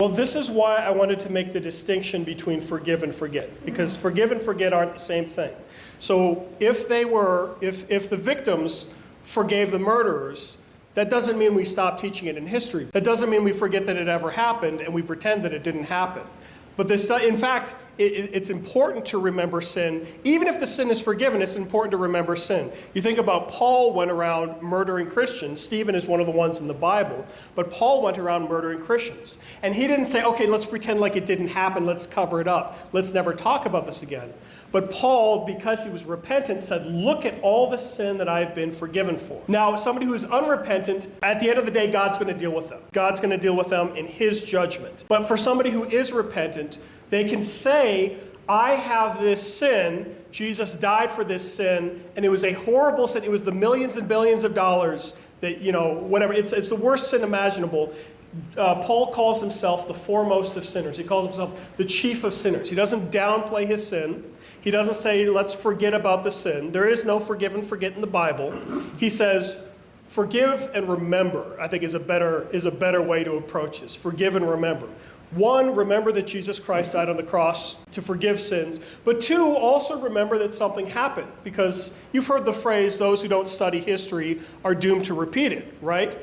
Well, this is why I wanted to make the distinction between forgive and forget, because forgive and forget aren't the same thing. So if the victims forgave the murderers, that doesn't mean we stop teaching it in history. That doesn't mean we forget that it ever happened and we pretend that it didn't happen. But in fact, it's important to remember sin. Even if the sin is forgiven, it's important to remember sin. You think about Paul went around murdering Christians. Stephen is one of the ones in the Bible. But Paul went around murdering Christians. And he didn't say, okay, let's pretend like it didn't happen. Let's cover it up. Let's never talk about this again. But Paul, because he was repentant, said, look at all the sin that I've been forgiven for. Now, somebody who is unrepentant, at the end of the day, God's going to deal with them. God's going to deal with them in his judgment. But for somebody who is repentant, they can say, I have this sin. Jesus died for this sin, and it was a horrible sin. It was the millions and billions of dollars that, whatever. It's the worst sin imaginable. Paul calls himself the foremost of sinners. He calls himself the chief of sinners. He doesn't downplay his sin. He doesn't say, let's forget about the sin. There is no forgive and forget in the Bible. He says, forgive and remember, I think is a better way to approach this. Forgive and remember. One, remember that Jesus Christ died on the cross to forgive sins. But two, also remember that something happened. Because you've heard the phrase, those who don't study history are doomed to repeat it, right?